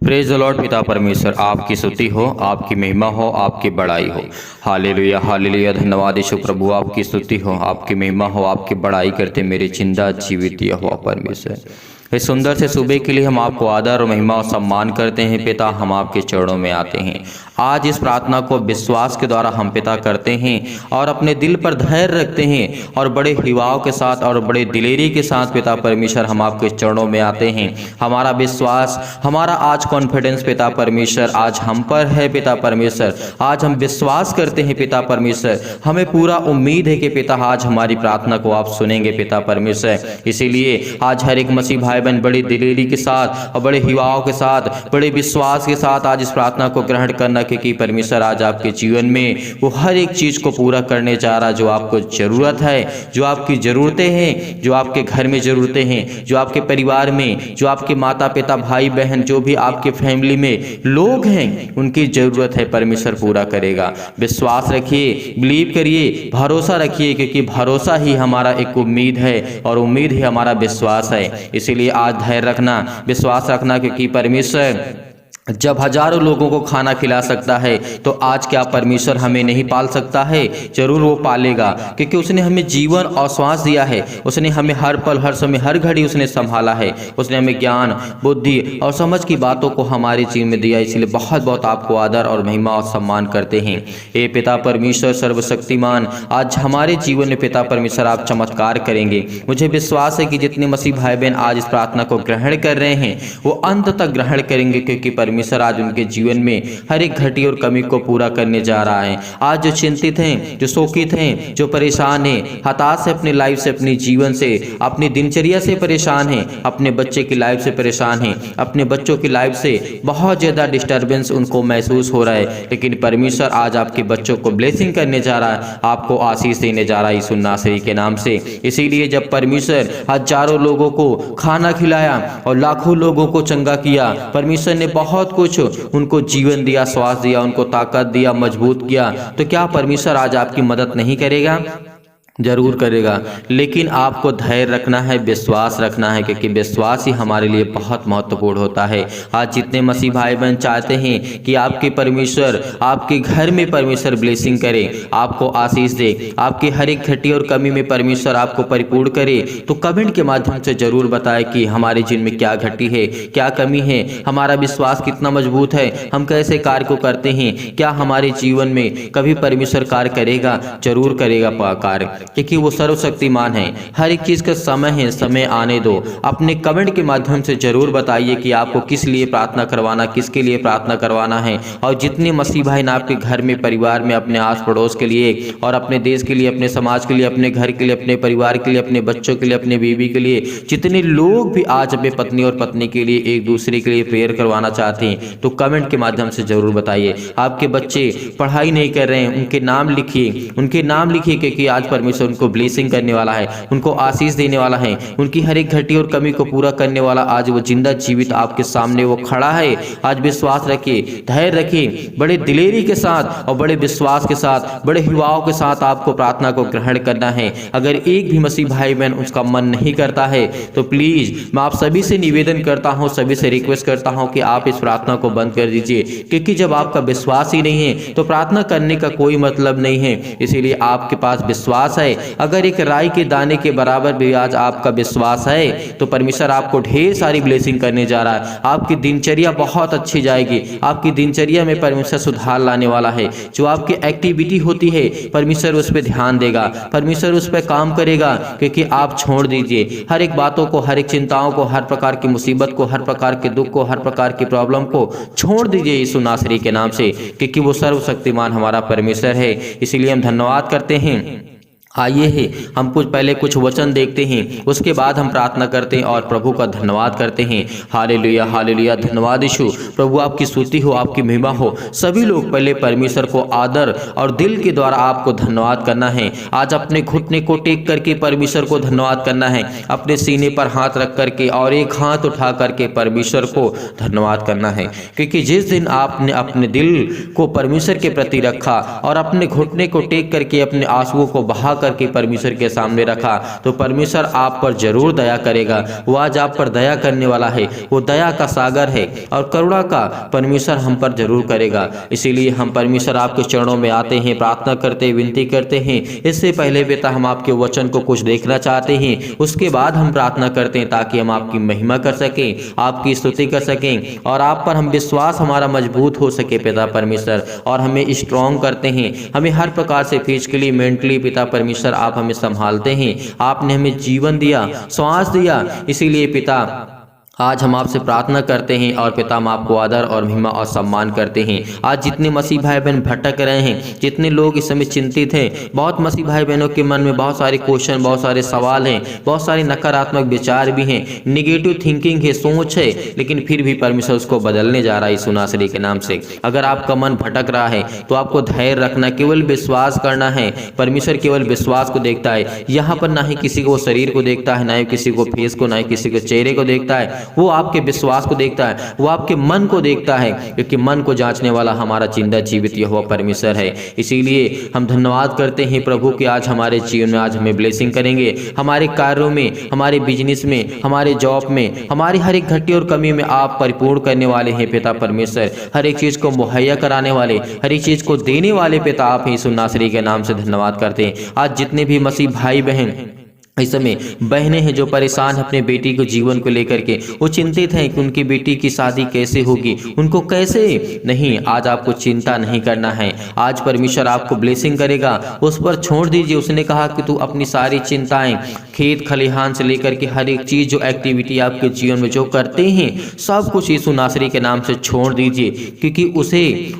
Praise the Lord. पिता परमेश्वर आपकी स्तुति हो, आपकी महिमा हो, आपकी बड़ाई हो। Hallelujah hallelujah. धन्यवाद यीशु प्रभु, आपकी स्तुति हो, आपकी महिमा हो, आपकी बड़ाई करते मेरे जिंदा जीवित दिया हुआ परमेश्वर। इस सुंदर से सुबह के लिए हम आपको आदर और महिमा और सम्मान करते हैं। पिता, हम आपके चरणों में आते हैं। आज इस प्रार्थना को विश्वास के द्वारा हम पिता करते हैं और अपने दिल पर धैर्य रखते हैं और बड़े हिवाव के साथ और बड़े दिलेरी के साथ पिता परमेश्वर हम आपके चरणों में आते हैं। हमारा विश्वास, हमारा आज कॉन्फिडेंस पिता परमेश्वर आज हम पर है। पिता परमेश्वर, आज हम विश्वास करते हैं पिता परमेश्वर, हमें पूरा उम्मीद है कि पिता आज हमारी प्रार्थना को आप सुनेंगे पिता परमेश्वर। इसीलिए आज हर एक मसीह भाई बहन बड़ी दिलेरी के साथ और बड़े हिवाव के साथ, बड़े विश्वास के साथ आज इस प्रार्थना को ग्रहण करना, क्योंकि परमेश्वर आज आपके जीवन में वो हर एक चीज को पूरा करने जा रहा जो आपको जरूरत है, जो आपकी जरूरतें हैं, जो आपके घर में जरूरतें हैं, जो आपके परिवार में, जो आपके माता पिता भाई बहन, जो भी आपके फैमिली में लोग हैं, उनकी जरूरत है परमेश्वर पूरा करेगा। विश्वास रखिए, बिलीव करिए, भरोसा रखिए, क्योंकि भरोसा ही हमारा एक उम्मीद है और उम्मीद ही हमारा विश्वास है। इसीलिए आज धैर्य रखना, विश्वास रखना, क्योंकि परमेश्वर जब हजारों लोगों को खाना खिला सकता है तो आज क्या परमेश्वर हमें नहीं पाल सकता है? जरूर वो पालेगा, क्योंकि उसने हमें जीवन और श्वास दिया है। उसने हमें हर पल, हर समय, हर घड़ी उसने संभाला है। उसने हमें ज्ञान, बुद्धि और समझ की बातों को हमारे जीवन में दिया। इसलिए बहुत बहुत आपको आदर और महिमा और सम्मान करते हैं। हे पिता परमेश्वर सर्वशक्तिमान, आज हमारे जीवन में पिता परमेश्वर आप चमत्कार करेंगे। मुझे विश्वास है कि जितने मसीह भाई बहन आज इस प्रार्थना को ग्रहण कर रहे हैं वो अंत तक ग्रहण करेंगे, क्योंकि परमेश्वर आज उनके जीवन में हर एक घटी और कमी को पूरा करने जा रहा है। आज जो चिंतित हैं, जो शोकित हैं, जो परेशान हैं, हताश है अपनी लाइफ से, अपने जीवन से, अपनी दिनचर्या से परेशान हैं, अपने बच्चे की लाइफ से परेशान हैं, अपने बच्चों की लाइफ से बहुत ज्यादा डिस्टर्बेंस उनको महसूस हो रहा है, लेकिन परमेश्वर आज आपके बच्चों को ब्लेसिंग करने जा रहा है, आपको आशीष देने जा रहा है यीशु नासरी के नाम से। इसीलिए जब परमेश्वर हजारों लोगों को खाना खिलाया और लाखों लोगों को चंगा किया, परमेश्वर ने बहुत कुछ उनको जीवन दिया, श्वास दिया, उनको ताकत दिया, मजबूत किया, तो क्या परमेश्वर आज आपकी मदद नहीं करेगा? जरूर करेगा। लेकिन आपको धैर्य रखना है, विश्वास रखना है, क्योंकि विश्वास ही हमारे लिए बहुत महत्वपूर्ण होता है। आज जितने मसीह भाई बहन चाहते हैं कि आपके परमेश्वर आपके घर में परमेश्वर ब्लेसिंग करे, आपको आशीष दे, आपकी हर एक घटी और कमी में परमेश्वर आपको परिपूर्ण करे, तो कमेंट के माध्यम से जरूर बताएं कि हमारे जीवन में क्या घटी है, क्या कमी है, हमारा विश्वास कितना मजबूत है, हम कैसे कार्य को करते हैं, क्या हमारे जीवन में कभी परमेश्वर कार्य करेगा? जरूर करेगा कार्य, क्योंकि वो सर्वशक्तिमान है। हर एक चीज का समय है, समय आने दो। अपने कमेंट के माध्यम से जरूर बताइए कि आपको किस लिए प्रार्थना करवाना, किसके लिए प्रार्थना करवाना है। और जितने मसीह भाई ना आपके घर में, परिवार में, अपने आस पड़ोस के लिए और अपने देश के लिए, अपने समाज के लिए, अपने घर के लिए, अपने परिवार के लिए, अपने बच्चों के लिए, अपने बीवी के लिए, जितने लोग भी आज अपने पत्नी और पत्नी के लिए, एक दूसरे के लिए प्रेयर करवाना चाहते हैं, तो कमेंट के माध्यम से जरूर बताइए। आपके बच्चे पढ़ाई नहीं कर रहे हैं, उनके नाम लिखिए, उनके नाम लिखिए, क्योंकि आज परमेश्वर उनको ब्लेसिंग करने वाला है, उनको आशीष देने वाला है, उनकी हर एक घटी और कमी को पूरा करने वाला आज वो जिंदा जीवित आपके सामने वो खड़ा है। आज विश्वास रखिए, धैर्य रखिए, बड़े दिलेरी के साथ और बड़े विश्वास के साथ, बड़े हिवाव के साथ आपको प्रार्थना को ग्रहण करना है। अगर एक भी मसीह भाई बहन उसका मन नहीं करता है तो प्लीज मैं आप सभी से निवेदन करता हूं, सभी से रिक्वेस्ट करता हूं कि आप इस प्रार्थना को बंद कर दीजिए, क्योंकि जब आपका विश्वास ही नहीं है तो प्रार्थना करने का कोई मतलब नहीं है। इसीलिए आपके पास विश्वास है, अगर एक राई के दाने के बराबर भी आज आपका विश्वास है तो परमेश्वर आपको ढेर सारी ब्लेसिंग करने जा रहा है। आपकी दिनचर्या बहुत अच्छी जाएगी, आपकी दिनचर्या में परमेश्वर सुधार लाने वाला है। जो आपकी एक्टिविटी होती है परमेश्वर उस पर ध्यान देगा, परमेश्वर उस पर काम करेगा, क्योंकि आप छोड़ दीजिए हर एक बातों को, हर एक चिंताओं को, हर प्रकार की मुसीबत को, हर प्रकार के दुख को, हर प्रकार की प्रॉब्लम को छोड़ दीजिए यीशु नासरी के नाम से, क्योंकि वो सर्वशक्तिमान हमारा परमेश्वर है। इसीलिए हम धन्यवाद करते हैं। आइए है हम पहले कुछ वचन देखते हैं, उसके बाद हम प्रार्थना करते हैं और प्रभु का धन्यवाद करते हैं। Hallelujah hallelujah. धन्यवाद यीशु प्रभु, आपकी स्तुति हो, आपकी महिमा हो। सभी लोग पहले परमेश्वर को आदर और दिल के द्वारा आपको धन्यवाद करना है। आज अपने घुटने को टेक करके परमेश्वर को धन्यवाद करना है, अपने सीने पर हाथ रख करके और एक हाथ उठा करके परमेश्वर को धन्यवाद करना है, क्योंकि जिस दिन आपने अपने दिल को परमेश्वर के प्रति रखा और अपने घुटने को टेक करके अपने आंसुओं को बहा करके परमेश्वर के सामने रखा तो परमेश्वर आप पर जरूर दया करेगा। वो आज आप पर दया करने वाला है, वो दया का सागर है और करुणा का परमेश्वर हम पर जरूर करेगा। इसीलिए हम परमेश्वर आपके चरणों में आते हैं, प्रार्थना करते, विनती करते हैं। इससे पहले पिता हम आपके वचन को कुछ देखना चाहते हैं, उसके बाद हम प्रार्थना करते हैं ताकि हम आपकी महिमा कर सकें, आपकी स्तुति कर सकें और आप पर हम विश्वास हमारा मजबूत हो सके पिता परमेश्वर, और हमें स्ट्रॉन्ग करते हैं। हमें हर प्रकार से फिजिकली, मेंटली पिता परमेश्वर आप हमें संभालते हैं। आपने हमें जीवन दिया, श्वास दिया। इसीलिए पिता आज हम आपसे प्रार्थना करते हैं और पिता हम आपको आदर और महिमा और सम्मान करते हैं। आज जितने मसीह भाई बहन भटक रहे हैं, जितने लोग इस समय चिंतित हैं, बहुत मसीह भाई बहनों के मन में बहुत सारे क्वेश्चन, बहुत सारे सवाल हैं, बहुत सारे नकारात्मक विचार भी हैं, निगेटिव थिंकिंग है, सोच है, लेकिन फिर भी परमेश्वर उसको बदलने जा रहा है यीशु नासरी के नाम से। अगर आपका मन भटक रहा है तो आपको धैर्य रखना, केवल विश्वास करना है। परमेश्वर केवल विश्वास को देखता है। यहाँ पर ना ही किसी को शरीर को देखता है, ना ही किसी को फेस को, ना ही किसी को चेहरे को देखता है। वो आपके विश्वास को देखता है, वो आपके मन को देखता है, क्योंकि मन को जांचने वाला हमारा जिंदा जीवित यहोवा परमेश्वर है। इसीलिए हम धन्यवाद करते हैं प्रभु कि आज हमारे जीवन में आज हमें ब्लेसिंग करेंगे। हमारे कार्यों में, हमारे बिजनेस में, हमारे जॉब में, हमारी हर एक घटी और कमी में आप परिपूर्ण करने वाले हैं पिता परमेश्वर। हर एक चीज को मुहैया कराने वाले, हर एक चीज को देने वाले पिता आप हैं। यीशु नासरी के नाम से धन्यवाद करते हैं। आज जितने भी मसीह भाई बहन इस समय बहनें हैं जो परेशान हैं अपने बेटी को जीवन को लेकर के, वो चिंतित हैं कि उनकी बेटी की शादी कैसे होगी, उनको कैसे, नहीं, आज आपको चिंता नहीं करना है। आज परमेश्वर आपको ब्लेसिंग करेगा, उस पर छोड़ दीजिए। उसने कहा कि तू अपनी सारी चिंताएं, खेत खलिहान से लेकर के हर एक चीज, जो एक्टिविटी आपके जीवन में जो करते हैं, सब कुछ यीशु नासरी के नाम से छोड़ दीजिए, क्योंकि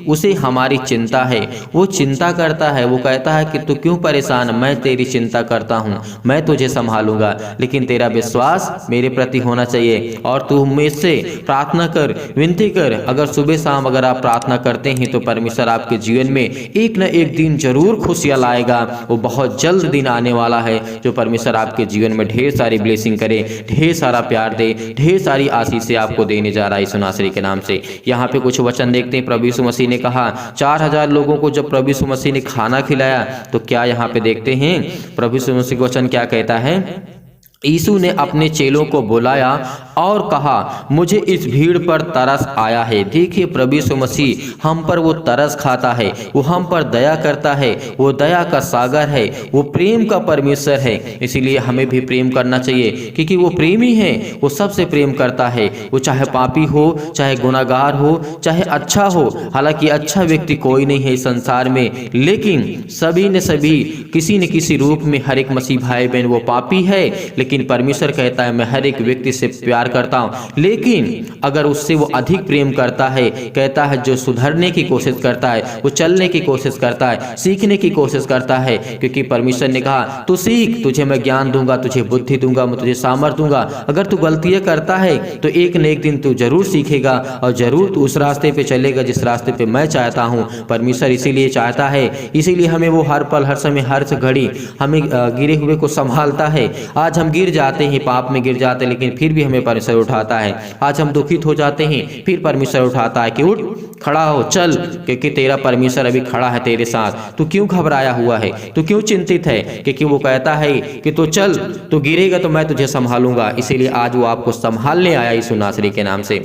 उसे हमारी चिंता है। वो चिंता करता है, वो कहता है कि तू क्यों परेशान, मैं तेरी चिंता करता हूँ, मैं तुझे संभालूंगा, लेकिन तेरा विश्वास मेरे प्रति होना चाहिए। और तू मुझसे प्रार्थना कर, विनती कर। अगर सुबह शाम अगर आप प्रार्थना करते हैं तो परमेश्वर आपके जीवन में एक न एक दिन जरूर खुशियां लाएगा। वो बहुत जल्द दिन आने वाला है जो परमेश्वर आपके जीवन में ढेर सारी ब्लेसिंग करे, ढेर सारा प्यार दे, ढेर सारी आशीष आपको देने जा रहा है यीशु नासरी के नाम से। यहाँ पे कुछ वचन देखते हैं। प्रभु यीशु मसीह ने कहा 4000 लोगों को जब प्रभु यीशु मसीह ने खाना खिलाया तो क्या यहाँ पे देखते हैं प्रभु यीशु मसीह का वचन क्या कहता है। यीशु ने अपने चेलों को बुलाया और कहा, मुझे इस भीड़ पर तरस आया है। देखिए प्रभु यीशु मसीह हम पर वो तरस खाता है, वो हम पर दया करता है, वो दया का सागर है, वो प्रेम का परमेश्वर है। इसीलिए हमें भी प्रेम करना चाहिए, क्योंकि वो प्रेमी है, वो सबसे प्रेम करता है। वो चाहे पापी हो, चाहे गुनाहगार हो, चाहे अच्छा हो। हालांकि अच्छा व्यक्ति कोई नहीं है इस संसार में, लेकिन सभी ने सभी किसी न किसी रूप में हर एक मसीह भाई बहन वो पापी है, लेकिन परमेश्वर कहता है मैं हर एक व्यक्ति से प्यार करता हूं। लेकिन अगर उससे वो अधिक प्रेम करता है, कहता है जो सुधरने की कोशिश करता है, वो चलने की कोशिश करता है, सीखने की कोशिश करता है, क्योंकि परमेश्वर ने कहा तू सीख, तुझे मैं ज्ञान दूंगा, तुझे बुद्धि दूंगा, मैं तुझे सामर्थ दूंगा। अगर तू गलतियां करता है तो एक न एक दिन तू जरूर सीखेगा और जरूर तू उस रास्ते पे चलेगा जिस रास्ते पे मैं चाहता हूँ। परमेश्वर इसीलिए चाहता है, इसीलिए हमें वो हर पल, हर समय, हर घड़ी हमें गिरे हुए को संभालता है। आज हम गिर जाते हैं, पाप में गिर जाते हैं, लेकिन फिर भी हमें परमेश्वर उठाता है। आज हम दुखित हो जाते हैं, फिर परमेश्वर उठाता है कि उठ, खड़ा हो, चल, क्योंकि तेरा परमेश्वर अभी खड़ा है तेरे साथ। तू क्यों घबराया हुआ है, तू क्यों चिंतित है, क्योंकि वो कहता है कि तू चल, तू गिरेगा तो मैं तुझे संभालूंगा। इसीलिए आज वो आपको संभालने आया यीशु नासरी के नाम से।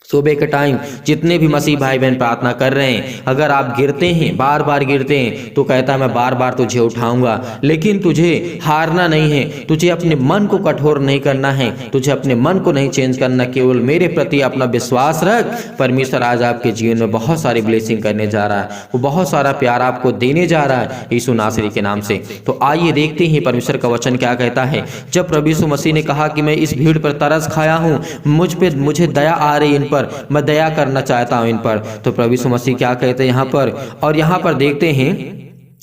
सुबह के टाइम जितने भी मसीह भाई बहन प्रार्थना कर रहे हैं, अगर आप गिरते हैं, बार बार गिरते हैं, तो कहता है मैं बार बार तुझे उठाऊंगा। लेकिन तुझे हारना नहीं है, तुझे अपने मन को कठोर नहीं करना है, तुझे अपने मन को नहीं चेंज करना, केवल मेरे प्रति अपना विश्वास रख। परमेश्वर आज आपके जीवन में बहुत सारी ब्लेसिंग करने जा रहा है, वो बहुत सारा प्यार आपको देने जा रहा है यीशु नासरी के नाम से। तो आइए देखते हैं परमेश्वर का वचन क्या कहता है। जब प्रभु यीशु मसीह ने कहा कि मैं इस भीड़ पर तरस खाया हूँ, मुझे दया आ रही इन पर, मैं दया करना चाहता हूं इन पर, तो प्रभु यीशु मसीह क्या कहते हैं यहाँ पर, और यहाँ पर देखते हैं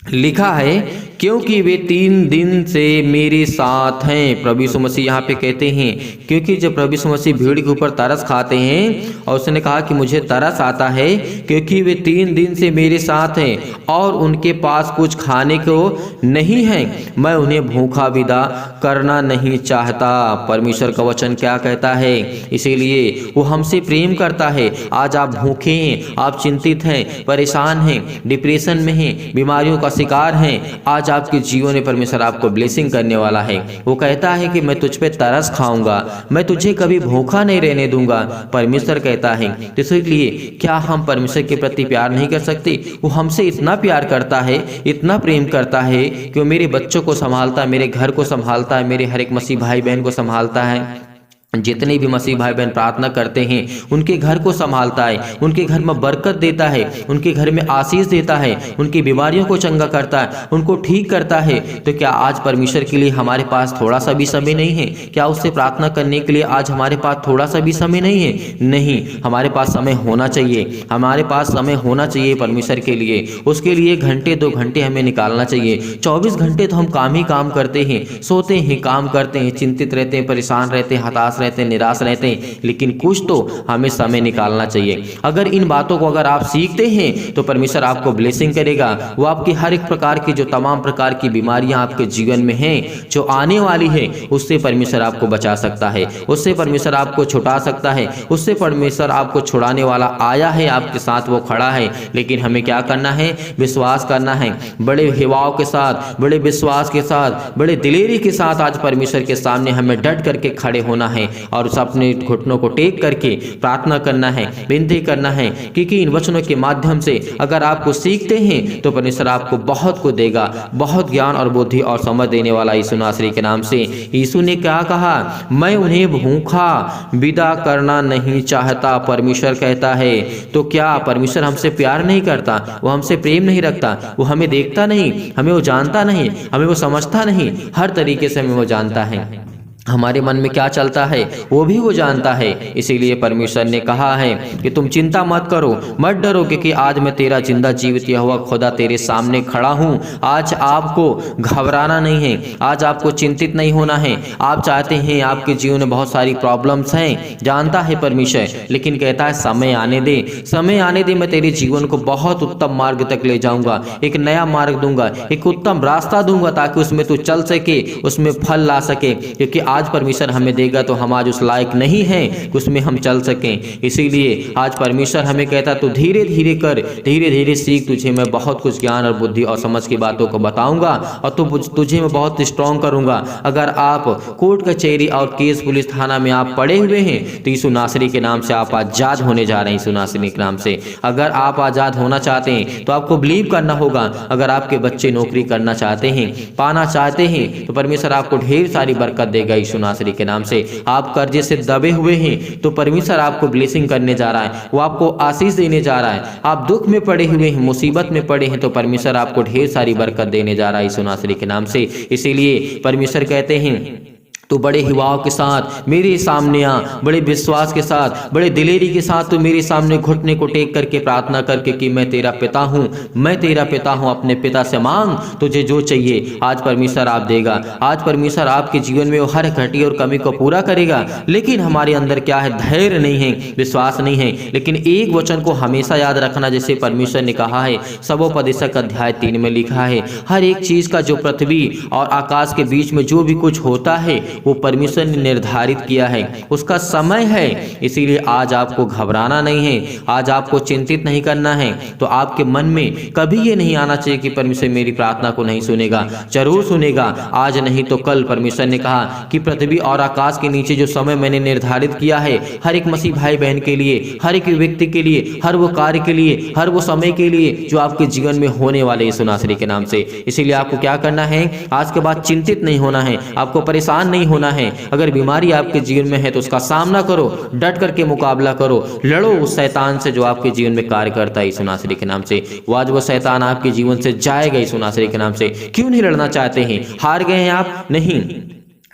लिखा है क्योंकि वे 3 दिन से मेरे साथ हैं। प्रभु यीशु मसीह यहाँ पे कहते हैं क्योंकि जब प्रभु यीशु मसीह भीड़ के ऊपर तरस खाते हैं और उसने कहा कि मुझे तरस आता है क्योंकि वे 3 दिन से मेरे साथ हैं और उनके पास कुछ खाने को नहीं है, मैं उन्हें भूखा विदा करना नहीं चाहता। परमेश्वर का वचन क्या कहता है, इसीलिए वो हमसे प्रेम करता है। आज आप भूखे हैं, आप चिंतित हैं, परेशान हैं, डिप्रेशन में हैं, बीमारियों का शिकार हैं, आज आज आपके जीवन में परमेश्वर आपको ब्लेसिंग करने वाला है। वो कहता है कि मैं तुझ पे तरस खाऊंगा, मैं तुझे कभी भूखा नहीं रहने दूंगा, परमेश्वर कहता है। तो इसलिए क्या हम परमेश्वर के प्रति प्यार नहीं कर सकते? वो हमसे इतना प्यार करता है, इतना प्रेम करता है कि वो मेरे बच्चों को संभालता है, मेरे घर को संभालता है, मेरे हर एक मसीह भाई बहन को संभालता है। जितने भी मसीह भाई बहन प्रार्थना करते हैं उनके घर को संभालता है, उनके घर में बरकत देता है, उनके घर में आशीष देता है, उनकी बीमारियों को चंगा करता है, उनको ठीक करता है। तो क्या आज परमेश्वर के लिए हमारे पास थोड़ा सा भी समय नहीं है? क्या उससे प्रार्थना करने के लिए आज हमारे पास थोड़ा सा भी समय नहीं है? नहीं, हमारे पास समय होना चाहिए, हमारे पास समय होना चाहिए परमेश्वर के लिए। उसके लिए घंटे 2 घंटे हमें निकालना चाहिए। 24 घंटे तो हम काम ही काम करते हैं, सोते हैं, काम करते हैं, चिंतित रहते हैं, परेशान रहते हैं, हताश रहते हैं, निराश रहते हैं, लेकिन कुछ तो हमें समय निकालना चाहिए। अगर इन बातों को अगर आप सीखते हैं तो परमेश्वर आपको ब्लेसिंग करेगा। वो आपकी हर एक प्रकार की जो तमाम प्रकार की बीमारियां आपके जीवन में हैं, जो आने वाली है, उससे परमेश्वर आपको बचा सकता है, उससे परमेश्वर आपको छुड़ा सकता है, उससे परमेश्वर आपको छुड़ाने वाला आया है, आपके साथ वो खड़ा है। लेकिन हमें क्या करना है? विश्वास करना है, बड़े हिवाओं के साथ, बड़े विश्वास के साथ, बड़े दिलेरी के साथ आज परमेश्वर के सामने हमें डट करके खड़े होना है और उस अपने घुटनों को टेक करके प्रार्थना करना है, विनती करना है। क्योंकि इन वचनों के माध्यम से अगर आपको सीखते हैं तो परमेश्वर आपको बहुत को देगा, बहुत ज्ञान और बुद्धि और समझ देने वाला यीशु नासरी के नाम से। यीशु ने क्या कहा? मैं उन्हें भूखा विदा करना नहीं चाहता, परमेश्वर कहता है। तो क्या परमेश्वर हमसे प्यार नहीं करता? वो हमसे प्रेम नहीं रखता? वो हमें देखता नहीं, हमें वो जानता नहीं, हमें वो समझता नहीं? हर तरीके से हमें वो जानता है, हमारे मन में क्या चलता है वो भी वो जानता है। इसीलिए परमेश्वर ने कहा है कि तुम चिंता मत करो, मत डरो, क्योंकि आज मैं तेरा जिंदा जीवित यहोवा खुदा तेरे सामने खड़ा हूँ। आज आपको घबराना नहीं है, आज आपको चिंतित नहीं होना है। आप चाहते हैं, आपके जीवन में बहुत सारी प्रॉब्लम्स हैं, जानता है परमेश्वर, लेकिन कहता है समय आने दे, समय आने दे, मैं तेरे जीवन को बहुत उत्तम मार्ग तक ले जाऊंगा, एक नया मार्ग दूंगा, एक उत्तम रास्ता दूंगा, ताकि उसमें तू चल सके, उसमें फल ला सके। क्योंकि आज परमेश्वर हमें देगा तो हम आज उस लायक नहीं हैं कि उसमें हम चल सकें। इसीलिए आज परमेश्वर हमें कहता तो धीरे धीरे कर, धीरे धीरे सीख, तुझे मैं बहुत कुछ ज्ञान और बुद्धि और समझ की बातों को बताऊंगा और तुझे मैं बहुत स्ट्रॉन्ग करूंगा। अगर आप कोर्ट कचहरी और केस पुलिस थाना में आप पड़े हुए हैं तो यीशु नासरी के नाम से आप आजाद होने जा रहे हैं। यीशु नासरी के नाम से अगर आप आजाद होना चाहते हैं तो आपको बिलीव करना होगा। अगर आपके बच्चे नौकरी करना चाहते हैं, पाना चाहते हैं, तो परमेश्वर आपको ढेर सारी बरकत देगा यीशु नासरी के नाम से। आप कर्जे से दबे हुए हैं तो परमेश्वर आपको ब्लेसिंग करने जा रहा है, वो आपको आशीष देने जा रहा है। आप दुख में पड़े हुए हैं, मुसीबत में पड़े हैं, तो परमेश्वर आपको ढेर सारी बरकत देने जा रहा है यीशु नासरी के नाम से। इसीलिए परमेश्वर कहते हैं तो बड़े हिवाओं के साथ मेरे सामने आ, बड़े विश्वास के साथ, बड़े दिलेरी के साथ तो मेरे सामने घुटने को टेक करके प्रार्थना करके कि मैं तेरा पिता हूँ, मैं तेरा पिता हूँ, अपने पिता से मांग, तुझे जो चाहिए आज परमेश्वर आप देगा। आज परमेश्वर आपके जीवन में वो हर घटी और कमी को पूरा करेगा। लेकिन हमारे अंदर क्या है? धैर्य नहीं है, विश्वास नहीं है। लेकिन एक वचन को हमेशा याद रखना, जैसे परमेश्वर ने कहा है, सबोपदेशक अध्याय 3 में लिखा है, हर एक चीज का जो पृथ्वी और आकाश के बीच में जो भी कुछ होता है वो परमेश्वर ने निर्धारित किया है, उसका समय है। इसीलिए आज आपको घबराना नहीं है, आज आपको चिंतित नहीं करना है। तो आपके मन में कभी ये नहीं आना चाहिए कि परमेश्वर मेरी प्रार्थना को नहीं सुनेगा। जरूर सुनेगा, आज नहीं तो कल। परमेश्वर ने कहा कि पृथ्वी और आकाश के नीचे जो समय मैंने निर्धारित किया है, हर एक मसीह भाई बहन के लिए, हर एक व्यक्ति के लिए, हर वो कार्य के लिए, हर वो समय के लिए जो आपके जीवन में होने वाले यीशु नासरी के नाम से। इसीलिए आपको क्या करना है? आज के बाद चिंतित नहीं होना है, आपको परेशान नहीं होना है। अगर बीमारी आपके जीवन में है तो उसका सामना करो, डट करके मुकाबला करो, लड़ो उस शैतान से जो आपके जीवन में कार्य करता है यीशु नासरी के नाम से। वो आज वो शैतान आपके जीवन से जाएगा यीशु नासरी के नाम से। क्यों नहीं लड़ना चाहते हैं? हार गए हैं आप? नहीं,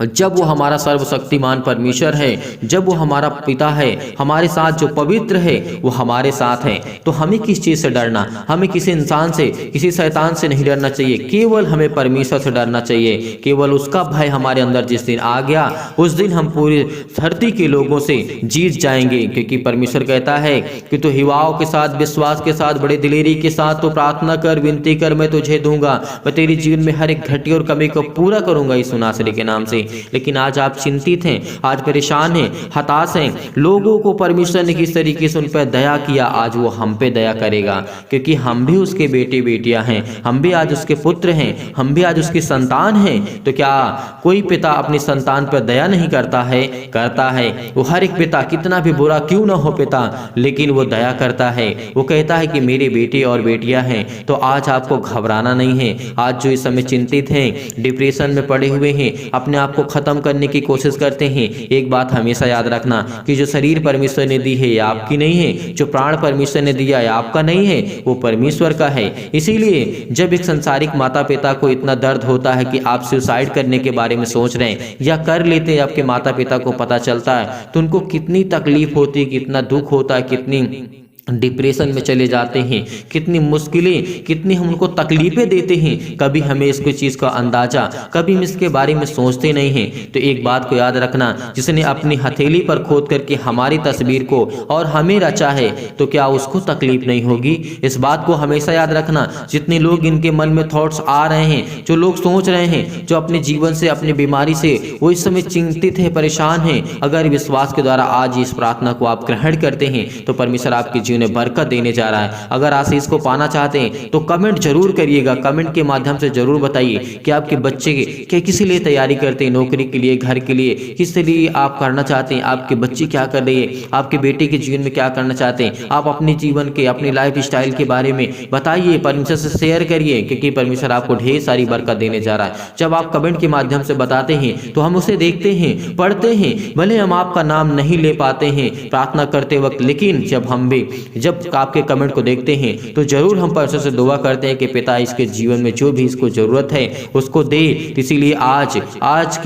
जब वो हमारा सर्वशक्तिमान परमेश्वर है, जब वो हमारा पिता है, हमारे साथ जो पवित्र है, वो हमारे साथ है, तो हमें किस चीज़ से डरना? हमें किसी इंसान से, किसी शैतान से नहीं डरना चाहिए। केवल हमें परमेश्वर से डरना चाहिए। केवल उसका भय हमारे अंदर जिस दिन आ गया, उस दिन हम पूरी धरती के लोगों से जीत जाएंगे। क्योंकि परमेश्वर कहता है कि तो हिवाओं के साथ, विश्वास के साथ, बड़े दिलेरी के साथ तो प्रार्थना कर, विनती कर, मैं तुझे दूंगा। मैं तेरे जीवन में हर एक घटी और कमी को पूरा करूंगा यीशु नासरी के नाम से। लेकिन आज आप चिंतित हैं, आज परेशान हैं, हताश हैं। लोगों को परमेश्वर ने किस तरीके से उन पर दया किया, आज वो हम पे दया करेगा, क्योंकि हम भी उसके बेटे बेटियां हैं, हम भी आज उसके पुत्र हैं, हम भी आज उसकी संतान हैं। तो क्या कोई पिता अपनी संतान पर दया नहीं करता है? करता है। वो हर एक पिता, कितना भी बुरा क्यों ना हो पिता, लेकिन वो दया करता है। वो कहता है कि मेरे बेटे और बेटियां हैं। तो आज आपको घबराना नहीं है। आज जो इस समय चिंतित हैं, डिप्रेशन में पड़े हुए हैं, अपने आप को खत्म करने की कोशिश करते हैं, एक बात हमेशा याद रखना कि जो शरीर परमेश्वर ने दी है ये आपकी नहीं है, जो प्राण परमेश्वर ने दिया है आपका नहीं है, वो परमेश्वर का है। इसीलिए जब एक संसारिक माता पिता को इतना दर्द होता है कि आप सुसाइड करने के बारे में सोच रहे हैं या कर लेते हैं, आपके माता पिता को पता चलता है तो उनको कितनी तकलीफ होती है, कितना दुख होता है, कितनी डिप्रेशन में चले जाते हैं, कितनी मुश्किलें, कितनी हम उनको तकलीफें देते हैं। कभी हमें इसको चीज़ का अंदाजा, कभी हम इसके बारे में सोचते नहीं हैं। तो एक बात को याद रखना, जिसने अपनी हथेली पर खोद करके हमारी तस्वीर को और हमें रचा है, तो क्या उसको तकलीफ नहीं होगी? इस बात को हमेशा याद रखना। जितने लोग इनके मन में थॉट्स आ रहे हैं, जो लोग सोच रहे हैं, जो अपने जीवन से, अपनी बीमारी से वो इस समय चिंतित है, परेशान हैं, अगर विश्वास के द्वारा आज इस प्रार्थना को आप ग्रहण करते हैं तो परमेश्वर आपके जीवन में बरकत देने जा रहा है। अगर आशीष को पाना चाहते हैं तो कमेंट जरूर करिएगा, कमेंट के माध्यम से जरूर बताइए कि आपके बच्चे के किस लिए तैयारी करते हैं, नौकरी के लिए, घर के लिए, किस लिए आप करना चाहते हैं, आपके बच्चे क्या कर रही है, आपके बेटे के जीवन में क्या करना चाहते हैं, आप अपने जीवन के, अपनी लाइफ स्टाइल के बारे में बताइए, परमेश्वर से शेयर करिए, क्योंकि परमेश्वर आपको ढेर सारी बरकत देने जा रहा है। जब आप कमेंट के माध्यम से बताते हैं तो हम उसे देखते हैं, पढ़ते हैं, भले हम आपका नाम नहीं ले पाते हैं प्रार्थना करते वक्त, लेकिन जब आपके कमेंट को देखते हैं तो जरूर हम परमेश्वर से दुआ करते हैं कि पिता इसके जीवन में जो भी इसको जरूरत है उसको दे। इसीलिए आज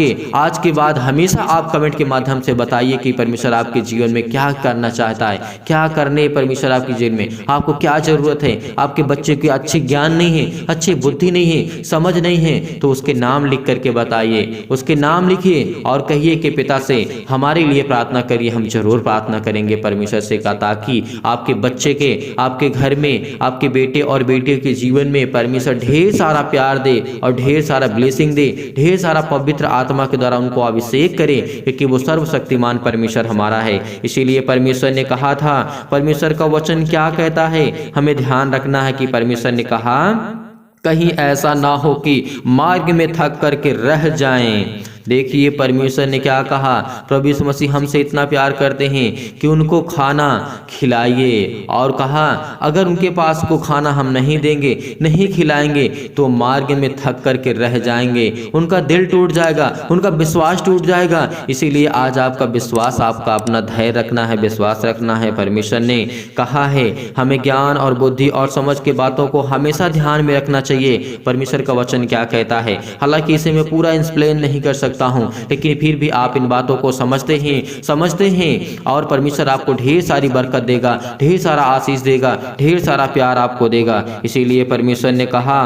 के बाद हमेशा आप कमेंट के माध्यम से बताइए कि परमेश्वर आपके जीवन में क्या करना चाहता है, क्या करने परमेश्वर आपके जीवन में, आपको क्या जरूरत है। आपके बच्चे के अच्छे ज्ञान नहीं है, अच्छी बुद्धि नहीं है, समझ नहीं है, तो उसके नाम लिख करके बताइए, उसके नाम लिखिए और कहिए कि पिता से हमारे लिए प्रार्थना करिए। हम जरूर प्रार्थना करेंगे परमेश्वर से का, ताकि आपके बच्चे के, आपके घर में, आपके बेटे और बेटियों के जीवन में परमेश्वर ढेर सारा प्यार दे और ढेर सारा ब्लेसिंग दे, ढेर सारा पवित्र आत्मा के द्वारा उनको अभिषेक करे, क्योंकि वो सर्वशक्तिमान परमेश्वर हमारा है। इसीलिए परमेश्वर ने कहा था, परमेश्वर का वचन क्या कहता है, हमें ध्यान रखना है कि परमेश्वर ने कहा कहीं ऐसा ना हो कि मार्ग में थक करके रह जाएं। देखिए परमेश्वर ने क्या कहा, प्रभु यीशु मसीह हमसे इतना प्यार करते हैं कि उनको खाना खिलाइए, और कहा अगर उनके पास को खाना हम नहीं देंगे, नहीं खिलाएंगे तो मार्ग में थक करके रह जाएंगे, उनका दिल टूट जाएगा, उनका विश्वास टूट जाएगा। इसीलिए आज आपका विश्वास, आपका अपना धैर्य रखना है, विश्वास रखना है। परमेश्वर ने कहा है हमें ज्ञान और बुद्धि और समझ के बातों को हमेशा ध्यान में रखना चाहिए। परमेश्वर का वचन क्या कहता है, हालांकि इसे मैं पूरा एक्सप्लेन नहीं कर सकता हूं, लेकिन फिर भी आप इन बातों को समझते हैं और परमेश्वर आपको ढेर सारी बरकत देगा, ढेर सारा आशीष देगा, ढेर सारा प्यार आपको देगा। इसीलिए परमेश्वर ने कहा,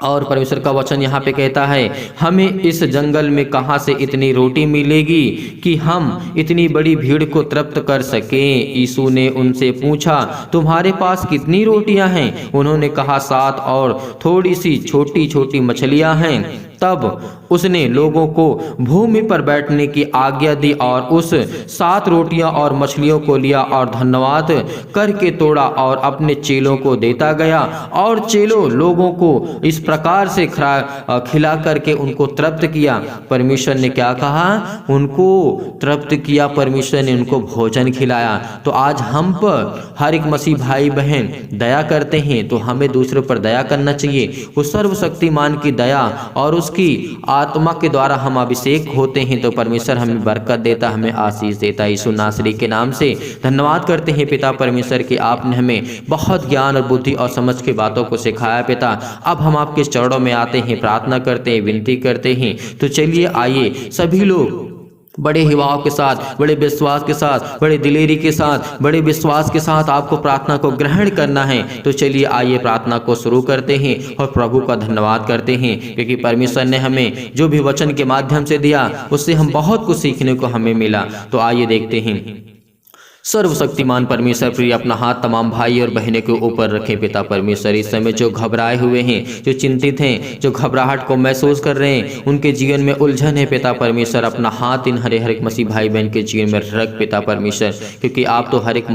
और परमेश्वर का वचन यहाँ पे कहता है हमें इस जंगल में कहाँ से इतनी रोटी मिलेगी कि हम इतनी बड़ी भीड़ को तृप्त कर सकें। यीशु ने उनसे पूछा तुम्हारे पास कितनी रोटियां हैं? उन्होंने कहा 7 और थोड़ी सी छोटी छोटी मछलियां हैं। तब उसने लोगों को भूमि पर बैठने की आज्ञा दी और उस 7 रोटियां और मछलियों को लिया और धन्यवाद करके तोड़ा और अपने चेलों को देता गया, और चेलों लोगों को इस प्रकार से खिला करके उनको तृप्त किया। परमेश्वर ने क्या कहा, उनको तृप्त किया, परमेश्वर ने उनको भोजन खिलाया। तो आज हम पर हर एक मसीह भाई बहन दया करते हैं तो हमें दूसरों पर दया करना चाहिए। उस सर्वशक्तिमान की दया और उसकी आत्मा के द्वारा हम अभिषेक होते हैं तो परमेश्वर हमें बरकत देता, हमें आशीष देता। यीशु नासरी के नाम से धन्यवाद करते हैं पिता परमेश्वर कि आपने हमें बहुत ज्ञान और बुद्धि और समझ के बातों को सिखाया पिता। अब हम आपके चरणों में आते हैं, प्रार्थना करते हैं, विनती करते हैं। तो चलिए आइए सभी लोग बड़े हिवाव के साथ, बड़े विश्वास के साथ, बड़े दिलेरी के साथ, बड़े विश्वास के साथ आपको प्रार्थना को ग्रहण करना है। तो चलिए आइए प्रार्थना को शुरू करते हैं और प्रभु का धन्यवाद करते हैं, क्योंकि परमेश्वर ने हमें जो भी वचन के माध्यम से दिया उससे हम बहुत कुछ सीखने को हमें मिला। तो आइए देखते हैं। सर्वशक्तिमान परमेश्वर प्रिय अपना हाथ तमाम भाई और बहनों के ऊपर रखें पिता परमेश्वर। इस समय जो घबराए हुए हैं, जो चिंतित हैं, जो घबराहट को महसूस कर रहे हैं, उनके जीवन में उलझन है पिता परमेश्वर, अपना हाथ इन हर एक मसीह भाई बहन के जीवन में रख पिता परमेश्वर, क्योंकि आप तो हर एक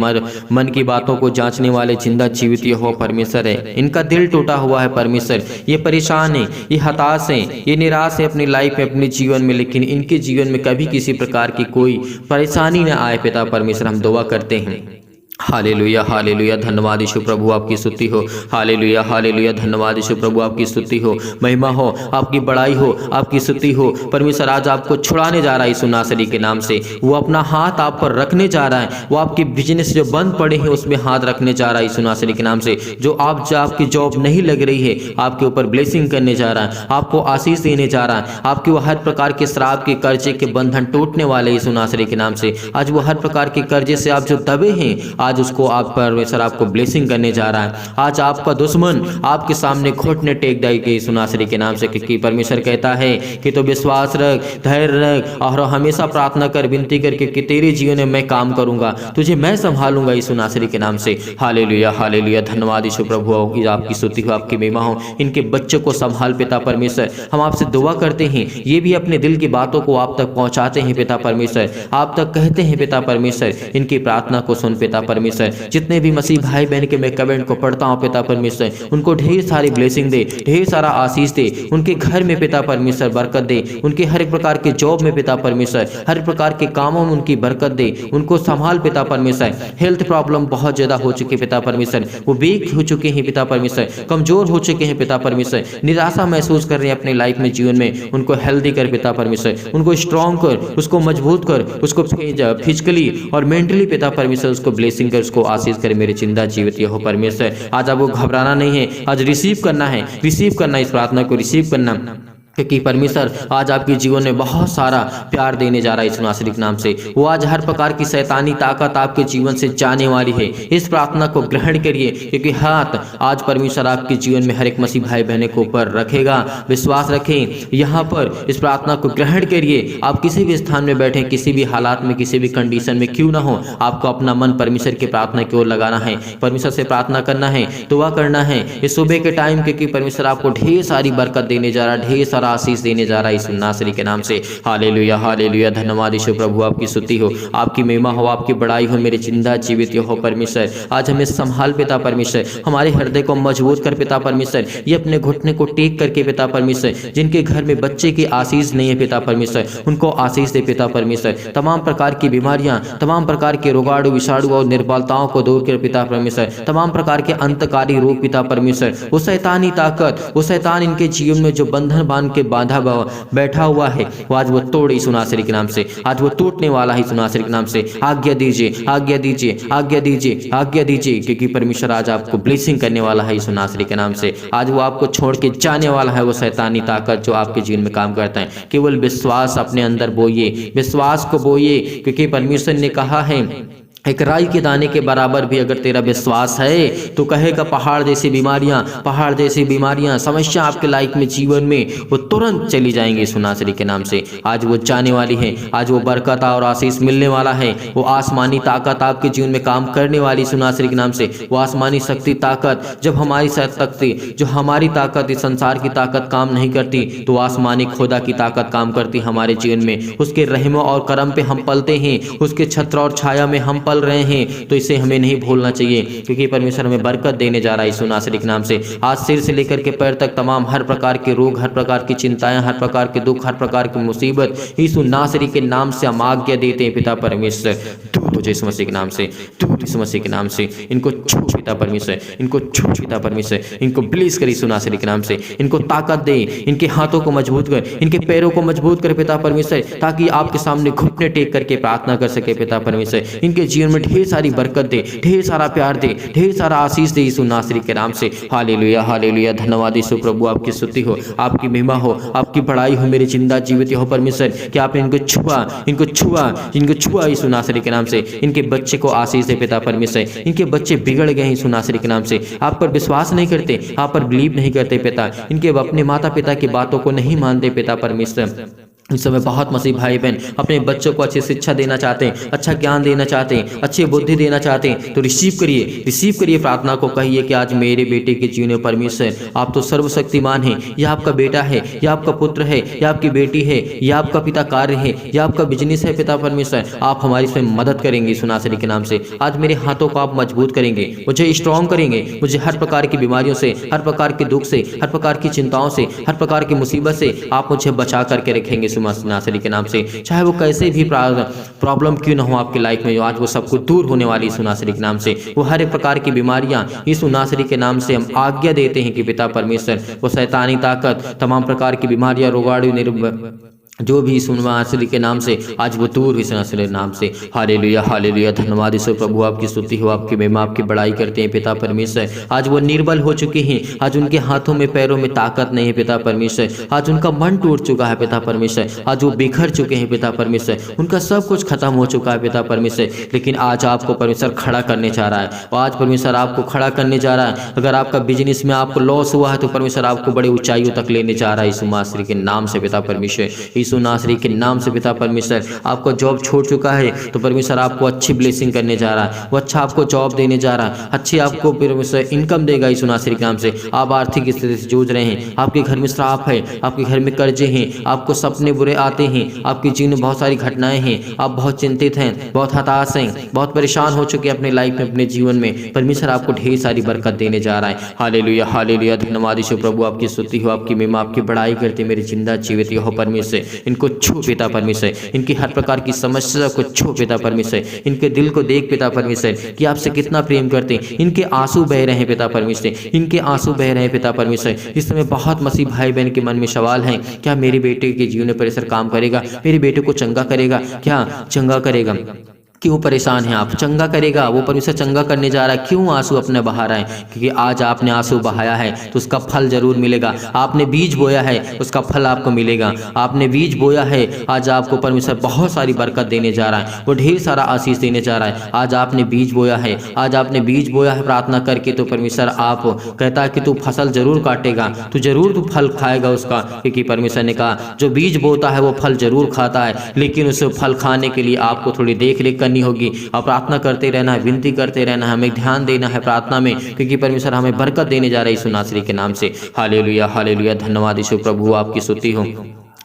मन की बातों को जांचने वाले जिंदा जीवित हो परमेश्वर है। इनका दिल टूटा हुआ है परमेश्वर, ये परेशान है, ये हताश है, ये निराश है अपनी लाइफ में, अपने जीवन में, लेकिन इनके जीवन में कभी किसी प्रकार की कोई परेशानी न आए पिता परमेश्वर। हम दुआ करते हैं। हालेलुया हालेलुया, धन्यवाद यीशु प्रभु आपकी स्तुति हो। हालेलुया हालेलुया, धन्यवाद यीशु प्रभु आपकी स्तुति हो, महिमा हो, आपकी बड़ाई हो, आपकी स्तुति हो। परमेश्वर आज आपको छुड़ाने जा रहा है यीशु नासरी के नाम से। वो अपना हाथ आप पर रखने जा रहा है, वो आपके बिजनेस जो बंद पड़े हैं उसमें हाथ रखने जा रहा है यीशु नासरी के नाम से। जो आपकी जॉब नहीं लग रही है, आपके ऊपर ब्लेसिंग करने जा रहा है, आपको आशीष देने जा रहा है। आपके वो हर प्रकार के श्राप के कर्जे के बंधन टूटने वाले यीशु नासरी के नाम से। आज वो हर प्रकार के कर्जे से आप जो दबे हैं, आज उसको आप परमेश्वर आपको ब्लेसिंग करने जा रहा है। आज आपका दुश्मन आपके सामने घुटने टेक देगा यीशु नासरी के नाम से, क्योंकि परमेश्वर कहता है कि तो विश्वास रख, धैर्य रख और हमेशा प्रार्थना कर, विनती करके कि तेरे जीवन में मैं काम करूंगा, तुझे मैं संभालूंगा यीशु नासरी के नाम से। हालेलुया हालेलुया, धन्यवाद यीशु प्रभु, आपकी स्तुति हो, आपकी महिमा हो। इनके बच्चों को संभाल पिता परमेश्वर। हम आपसे दुआ करते हैं, ये भी अपने दिल की बातों को आप तक पहुंचाते हैं पिता परमेश्वर, आप तक कहते हैं पिता परमेश्वर। इनकी प्रार्थना को सुन पिता परमेश्वर। जितने भी मसीह भाई बहन के मैं कमेंट को पढ़ता हूँ पिता परमेश्वर, उनको ढेर सारी ब्लेसिंग दे, ढेर सारा आशीष दे। उनके घर में पिता परमेश्वर बरकत दे, उनके हर एक प्रकार के जॉब में पिता परमेश्वर, हर प्रकार के कामों में उनकी बरकत दे। उनको संभाल पिता परमेश्वर। हेल्थ प्रॉब्लम बहुत ज्यादा हो चुकी है पिता परमेश्वर, वो वीक हो चुके हैं पिता परमेश्वर, कमजोर हो चुके हैं पिता परमेश्वर, निराशा महसूस कर रहे हैं अपने लाइफ में, जीवन में। उनको हेल्दी कर पिता परमेश्वर, उनको स्ट्रॉन्ग कर, उसको मजबूत कर, उसको फिजिकली और मेंटली पिता परमेश्वर उसको ब्लेसिंग कर, उसको आशीष करे मेरे जिंदा जीवित हो परमेश्वर। आज आपको घबराना नहीं है, आज रिसीव करना है, रिसीव करना, इस प्रार्थना को रिसीव करना, क्योंकि परमेश्वर आज आपके जीवन में बहुत सारा प्यार देने जा रहा है यीशु नासरी के नाम से। वो आज हर प्रकार की शैतानी ताकत आपके जीवन से जाने वाली है। इस प्रार्थना को ग्रहण करिए, क्योंकि हाथ आज परमेश्वर आपके जीवन में हर एक मसीह भाई बहनों के ऊपर रखेगा। विश्वास रखें, यहाँ पर इस प्रार्थना को ग्रहण करिए। आप किसी भी स्थान में बैठे, किसी भी हालात में, किसी भी कंडीशन में क्यों ना हो, आपको अपना मन परमेश्वर की प्रार्थना की ओर लगाना है, परमेश्वर से प्रार्थना करना है, दुआ करना है इस सुबह के टाइम, क्योंकि परमेश्वर आपको ढेर सारी बरकत देने जा रहा है, ढेर सारा आशीष देने जा रहा है यीशु नासरी के नाम से। हालेलुया हालेलुया, धन्यवाद यीशु प्रभु, आपकी स्तुति हो, आपकी महिमा हो, आपकी बड़ाई हो मेरे जिंदा जीवित हो परमेश्वर। आज हमें संभाल पिता परमेश्वर, हमारे हृदय को मजबूत कर पिता परमेश्वर। ये अपने घुटने को टेक करके पिता परमेश्वर, जिनके घर में बच्चे की आशीष नहीं है पिता परमेश्वर, उनको आशीष दे पिता परमेश्वर। तमाम प्रकार की बीमारियां, तमाम प्रकार के रोगाणु विषाणु और निर्बलताओं को दूर कर पिता परमेश्वर। तमाम प्रकार के अंतकारी रोग पिता परमेश्वर, वो शैतानी ताकत, वो शैतान इनके जीवन में जो बंधन बांध के बांधा बैठा हुआ है, वो आज वो तोड़े यीशु नासरी के नाम से। आज वो टूटने वाला है यीशु नासरी के नाम से। आज्ञा दीजिए, आज्ञा दीजिए, आज्ञा दीजिए, आज्ञा दीजिए, क्योंकि परमेश्वर आज आपको ब्लेसिंग करने वाला है यीशु नासरी के नाम से। आज वो आपको छोड़ के जाने वाला है, वो शैतानी ताकत जो आपके जीवन में काम करता है। केवल विश्वास अपने अंदर बोइए, विश्वास को बोइए, क्योंकि परमेश्वर ने कहा है एक राई के दाने के बराबर भी अगर तेरा विश्वास है तो कहेगा पहाड़ जैसी बीमारियां, पहाड़ जैसी बीमारियां, समस्या आपके लाइफ में, जीवन में, वो तुरंत चली जाएंगी यीशु नासरी के नाम से। आज वो जाने वाली है, आज वो बरकत और आशीष मिलने वाला है। वो आसमानी ताकत आपके जीवन में काम करने वाली यीशु नासरी के नाम से। वो आसमानी शक्ति ताकत, जब हमारी शक्ति, जो हमारी ताकत इस संसार की ताकत काम नहीं करती, तो आसमानी खुदा की ताकत काम करती हमारे जीवन में। उसके रहम और करम पे हम पलते हैं, उसके छत्र और छाया में हम पल रहे हैं, तो इसे हमें नहीं भूलना चाहिए, क्योंकि परमेश्वर हमें बरकत देने जा रहा है यीशु नासरी के नाम से। आज सिर से लेकर के पैर तक तमाम हर प्रकार के रोग, हर प्रकार की चिंताएं, हर प्रकार के दुख, हर प्रकार की मुसीबत यीशु नासरी के नाम से हम आज्ञा देते हैं पिता परमेश्वर। दूर हो यीशु मसीह के नाम से, दूर यीशु मसीह के नाम से। इनको छू पिता परमेश्वर, इनको छू पिता परमेश्वर, इनको ब्लेस कर यीशु नासरी के नाम से। इनको ताकत दे, इनके हाथों को मजबूत कर, इनके पैरों को मजबूत कर पिता परमेश्वर, ताकि आपके सामने घुटने टेक करके प्रार्थना कर सके पिता परमेश्वर। इनके जीवन में ढेर सारी बरकत दे, ढेर सारा प्यार दे, ढेर सारा आशीष दे यीशु नासरी के नाम से। हालेलुया हालेलुया, धन्यवाद यीशु प्रभु, आपकी स्तुति हो, आपकी महिमा हो, आपकी बड़ाई हो मेरे जिंदा जीवित हो परमेश्वर। कि आपने इनको छुआ, इनको छुआ, इनको छुआ यीशु नासरी के नाम से। इनके बच्चे को आशीष दे पिता परमेश्वर। इनके बच्चे बिगड़ गए यीशु नासरी के नाम से, आप पर विश्वास नहीं करते, आप पर बिलीव नहीं करते पिता। इनके अपने माता पिता की बातों को नहीं मानते पिता परमेश्वर। इस समय बहुत मसीह भाई बहन अपने बच्चों को अच्छी शिक्षा देना चाहते हैं, अच्छा ज्ञान देना चाहते हैं, अच्छी बुद्धि देना चाहते हैं, तो रिसीव करिए प्रार्थना को। कहिए कि आज मेरे बेटे के जीवन में परमेश्वर आप तो सर्वशक्तिमान हैं, यह आपका बेटा है, यह आपका पुत्र है, यह आपकी बेटी है, यह आपका पिता कार्य है, यह आपका बिजनेस है पिता परमेश्वर, आप हमारी इसमें मदद करेंगे यीशु नासरी के नाम से। आज मेरे हाथों को आप मजबूत करेंगे, मुझे स्ट्रॉन्ग करेंगे, मुझे हर प्रकार की बीमारियों से, हर प्रकार के दुख से, हर प्रकार की चिंताओं से, हर प्रकार की मुसीबत से आप मुझे बचा करके रखेंगे नासरी के नाम से। चाहे वो कैसे भी प्रॉब्लम क्यों ना हो आपकी लाइफ में, आज वो सब कुछ दूर होने वाली यीशु नासरी के नाम से। वो हर एक प्रकार की बीमारियां यीशु नासरी के नाम से हम आज्ञा देते हैं कि पिता परमेश्वर वो शैतानी ताकत, तमाम प्रकार की बीमारियां, रोगाणु, जो भी यीशु नासरी के नाम से आज वो दूर यीशु नासरी के नाम से। हालेलुया हालेलुया, धन्यवाद यीशु प्रभु, आपकी स्तुति हो, आपकी महिमा, आपकी बड़ाई करते हैं पिता परमेश्वर। आज वो निर्बल हो चुके हैं, आज उनके हाथों में पैरों में ताकत नहीं है पिता परमेश्वर, आज उनका मन टूट चुका है पिता परमेश्वर, आज वो बिखर चुके हैं पिता परमेश्वर, उनका सब कुछ खत्म हो चुका है पिता परमेश्वर। लेकिन आज आपको परमेश्वर खड़ा करने जा रहा है, और आज परमेश्वर आपको खड़ा करने जा रहा है। अगर आपका बिजनेस में आपको लॉस हुआ है तो परमेश्वर आपको बड़ी ऊंचाइयों तक लेने जा रहा है यीशु नासरी के नाम से पिता परमेश्वर। यीशु नासरी के नाम से पिता परमेश्वर, आपको जॉब छोड़ चुका है तो परमेश्वर आपको अच्छी ब्लेसिंग करने जा रहा है, वो अच्छा आपको जॉब देने जा रहा है, अच्छी आपको परमेश्वर इनकम देगा यीशु नासरी के नाम से। आप आर्थिक स्थिति से जूझ रहे हैं, आपके घर में श्राप है, आपके घर में कर्जे हैं, आपको सपने बुरे आते हैं, आपके जीवन में बहुत सारी घटनाएं हैं, आप बहुत चिंतित हैं, बहुत हताश हैं, बहुत परेशान हो चुके हैं अपने लाइफ में, अपने जीवन में। परमेश्वर आपको ढेर सारी बरकत देने जा रहा है। हालेलुया हालेलुया, धन्यवाद यीशु प्रभु, आपकी स्तुति हो, आपकी महिमा, आपकी बड़ाई करते मेरे जिंदा जीवित हो परमेश्वर। इनको छू पिता परमेश्वर, इनकी हर प्रकार की समस्या को छू पिता परमेश्वर, इनके दिल को देख पिता परमेश्वर कि आपसे कितना प्रेम करते हैं। इनके आंसू बह रहे हैं पिता परमेश्वर, इनके आंसू बह रहे हैं पिता परमेश्वर। इस समय बहुत मसीह भाई बहन के मन में सवाल है, क्या मेरे बेटे के जीवन में परमेश्वर काम करेगा, मेरे बेटे को चंगा करेगा, क्या चंगा करेगा? क्यों परेशान हैं आप? चंगा करेगा, वो परमेश्वर चंगा करने जा रहा है। क्यों आंसू अपने बहा रहे हैं? क्योंकि आज आपने आंसू बहाया है तो उसका फल जरूर मिलेगा। आपने बीज बोया है, उसका फल आपको मिलेगा। आपने बीज बोया है, आज आपको परमेश्वर बहुत सारी बरकत देने जा रहा है, वो ढेर सारा आशीष देने जा रहा है। आज आपने बीज बोया है, आज आपने बीज बोया है प्रार्थना करके, तो परमेश्वर आप कहता है कि तू फसल जरूर काटेगा, तू जरूर तू फल खाएगा उसका। क्योंकि परमेश्वर ने कहा जो बीज बोता है वो फल जरूर खाता है, लेकिन उस फल खाने के लिए आपको थोड़ी देख रेख होगी। और प्रार्थना करते रहना है, विनती करते रहना है, हमें ध्यान देना है प्रार्थना में, क्योंकि परमेश्वर हमें बरकत देने जा रहा है यीशु नासरी के नाम से। हालेलुया हालेलुया, धन्यवाद यीशु प्रभु, आपकी स्तुति हो।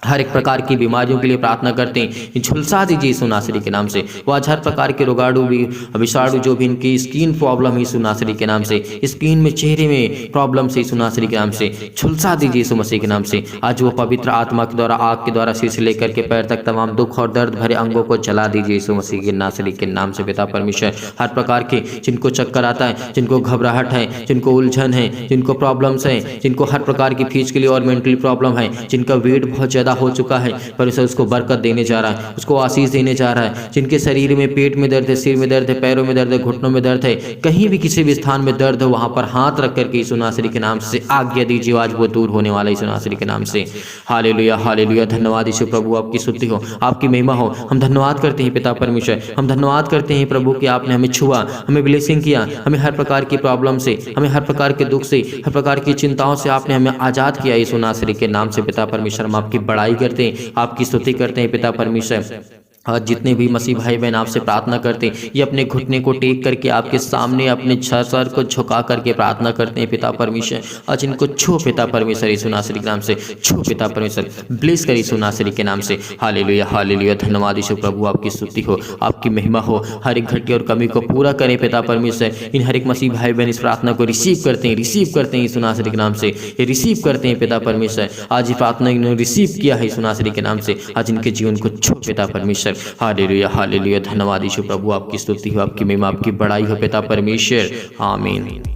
हर एक प्रकार की बीमारियों के लिए प्रार्थना करते हैं, झुलसा दीजिए यीशु नासरी के नाम से। वो आज हर प्रकार के रोगाणु भी, विषाणु, जो भी इनकी स्किन प्रॉब्लम है यीशु नासरी के नाम से, स्किन में, चेहरे में प्रॉब्लम से यीशु नासरी के नाम से झुलसा दीजिए यीशु मसीह के नाम से। आज वो पवित्र आत्मा के द्वारा, आग के द्वारा, सिर से लेकर के पैर तक तमाम दुख और दर्द भरे अंगों को जला दीजिए यीशु मसीह के नासरी के नाम से पिता परमेश्वर। हर प्रकार के जिनको चक्कर आता है, जिनको घबराहट है, जिनको उलझन है, जिनको प्रॉब्लम्स है, जिनको हर प्रकार की फिजिकली और मेंटली प्रॉब्लम है, जिनका वेट बहुत ज़्यादा हो चुका है, परमेश्वर उसको बरकत देने जा रहा है, उसको आशीष देने जा रहा है। जिनके शरीर में, पेट में दर्द है, सिर में दर्द है, पैरों में दर्द है, घुटनों में दर्द है, कहीं भी किसी भी स्थान में दर्द है, वहां पर हाथ रख करके यीशु नासरी के नाम से आज्ञा दीजिए, आज वो दूर होने वाला यीशु नासरी के नाम से। हालेलुया हालेलुया, धन्यवाद यीशु प्रभु, आपकी स्तुति हो, आपकी महिमा हो। हम धन्यवाद करते हैं पिता परमेश्वर, हम धन्यवाद करते हैं प्रभु कि आपने हमें छुआ, हमें ब्लेसिंग किया, हमें हर प्रकार की प्रॉब्लम से, हमें हर प्रकार के दुख से, हर प्रकार की चिंताओं से आपने हमें आजाद किया यीशु नासरी के नाम से पिता परमेश्वर। हम आपकी बड़ाई करते हैं, आपकी स्तुति करते हैं पिता परमेश्वर। और जितने भी मसीह भाई बहन आपसे प्रार्थना करते हैं, ये अपने घुटने को टेक करके आपके सामने अपने सर को झुका करके प्रार्थना करते हैं पिता परमेश्वर। आज इनको छू पिता परमेश्वर यीशु नासरी के नाम से, छू पिता परमेश्वर, ब्लेस कर यीशु नासरी के नाम से। हालेलुया हालेलुया, धन्यवाद यीशु प्रभु, आपकी स्तुति हो, आपकी महिमा हो। हर एक घटी और कमी को पूरा करें पिता परमेश्वर। इन हर एक मसीह भाई बहन इस प्रार्थना को रिसीव करते हैं यीशु नासरी के नाम से, ये रिसीव करते हैं पिता परमेश्वर। आज ये प्रार्थना इन्होंने रिसीव किया है यीशु नासरी के नाम से, आज इनके जीवन को छू पिता परमेश्वर। हालेलुया हालेलुया, धन्यवाद यीशु प्रभु, आपकी स्तुति हो, आपकी महिमा, आपकी बड़ाई हो पिता परमेश्वर। आमीन।